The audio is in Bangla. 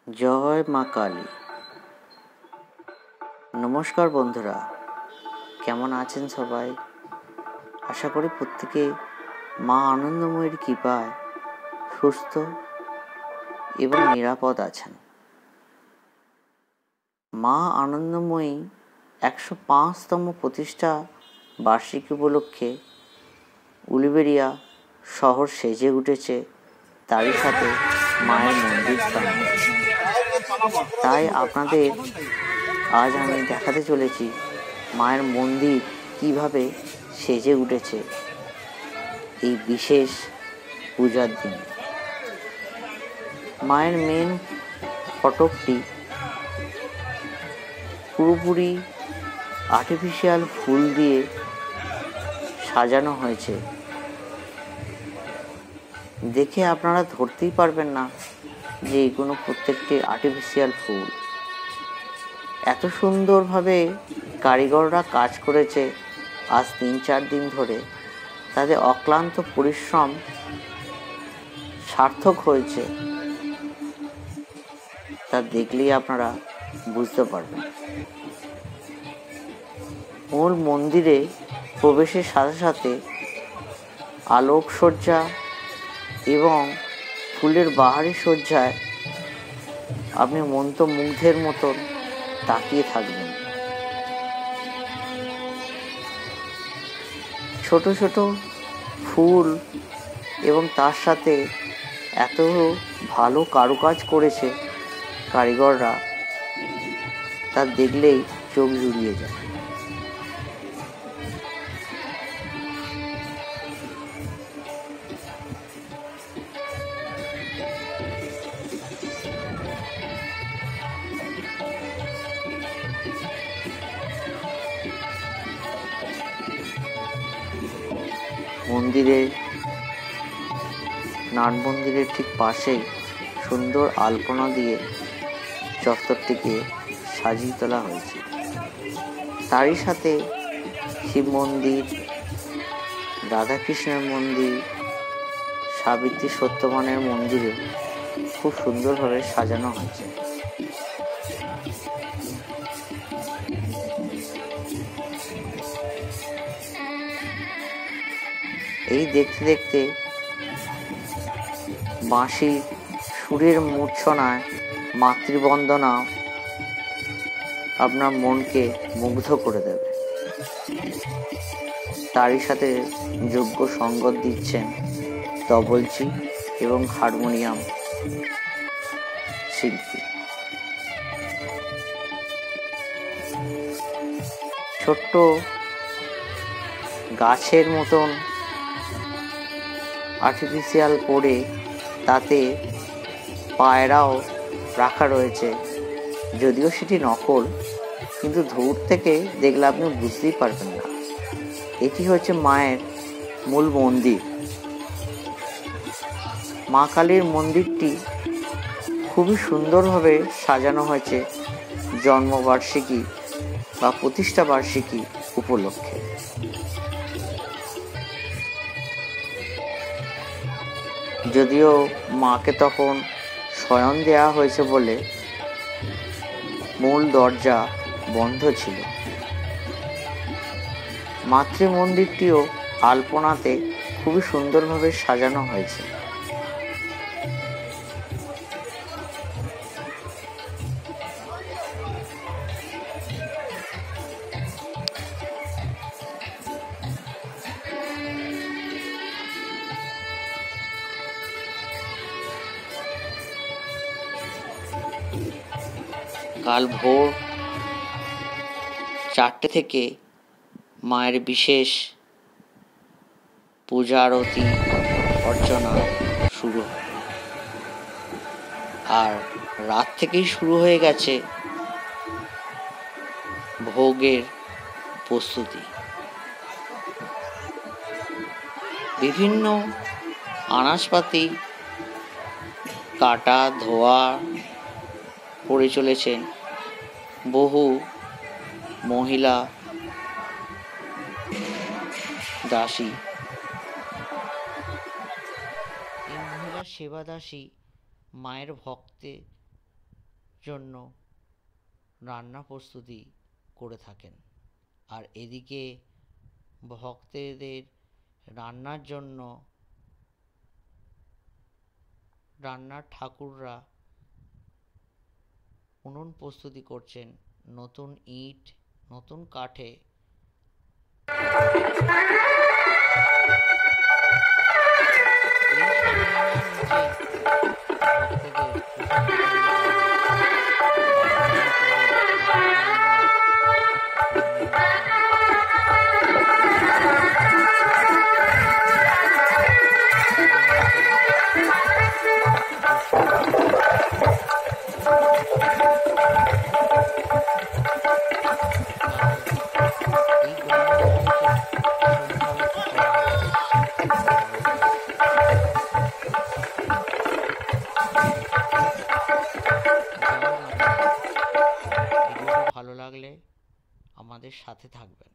জয় মা কালী। নমস্কার বন্ধুরা, কেমন আছেন সবাই? আশা করি প্রত্যেকে মা আনন্দময়ীর কৃপায় সুস্থ এবং নিরাপদ আছেন। মা আনন্দময়ী 105তম প্রতিষ্ঠা বার্ষিকী উপলক্ষে উলুবেড়িয়া শহর সেজে উঠেছে, তারই সাথে মায়ের মন্দির প্রাঙ্গণ। তাই আপনাদের আজ আমি দেখাতে চলেছি মায়ের মন্দির কিভাবে সেজে উঠেছে এই বিশেষ পূজার দিন। মায়ের মেন ফটকটি পুরোপুরি আর্টিফিশিয়াল ফুল দিয়ে সাজানো হয়েছে। দেখে আপনারা ধরতেই পারবেন না যে এগুলো প্রত্যেকটি আর্টিফিশিয়াল ফুল। এত সুন্দরভাবে কারিগররা কাজ করেছে আজ 3-4 দিন ধরে। তাদের অক্লান্ত পরিশ্রম সার্থক হয়েছে, তা দেখলেই আপনারা বুঝতে পারবেন। মূল মন্দিরে প্রবেশের সাথে সাথে আলোকসজ্জা এবং ফুলের বাহারি সজ্জায় আপনি মন্ত্রমুগ্ধের মতন তাকিয়ে থাকবেন। ছোট ছোট ফুল এবং তার সাথে এত ভালো কারুকাজ করেছে কারিগররা, তা দেখলেই চোখ জুড়িয়ে যায়। নাট মন্দিরের ঠিক পাশেই সুন্দর আলপনা দিয়ে চত্বরটিকে সাজিয়ে তোলা হয়েছে। তারই সাথে শিব মন্দির, রাধাকৃষ্ণের মন্দির, সাবিত্রী সত্যবানের মন্দিরে খুব সুন্দরভাবে সাজানো হয়েছে। এই দেখতে দেখতে বাঁশির সুরের মূর্ছনায় মাতৃবন্দনা আপনার মনকে মুগ্ধ করে দেবে। তারই সাথে যোগ্য সঙ্গত দিচ্ছেন তবলচি এবং হারমোনিয়াম শিল্পী। ছোট্ট গাছের মতন আর্টিফিশিয়াল করে তাতে পায়রাও রাখা রয়েছে। যদিও সেটি নকল, কিন্তু দূর থেকে দেখলে আপনি বুঝতেই পারবেন না। এটি হচ্ছে মায়ের মূল মন্দির। মা কালীর মন্দিরটি খুবই সুন্দরভাবে সাজানো হয়েছে জন্মবার্ষিকী বা প্রতিষ্ঠা বার্ষিকী উপলক্ষে। যদিও মাকে তখন শয়ন দেওয়া হয়েছে বলে মূল দরজা বন্ধ ছিল। মাতৃ মন্দিরটিও আলপনাতে খুবই সুন্দরভাবে সাজানো হয়েছে। কাল ভোর 4টে থেকে মায়ের বিশেষ পূজা আরতি অর্চনা শুরু হয়, আর রাত থেকেই শুরু হয়ে গেছে ভোগের প্রস্তুতি। বিভিন্ন আনাজপাতি কাটা ধোয়া করে চলেছেন বহু মহিলা দাসী। এই মহিলা সেবা দাসী মায়ের ভক্তে জন্য রান্না প্রস্তুতি করে থাকেন। আর এদিকে ভক্তদের রান্নার জন্য রান্নার ঠাকুররা উনুন প্রস্তুতি করছেন নতুন ইট, নতুন কাঠে। ভালো লাগলে আমাদের সাথে থাকবেন।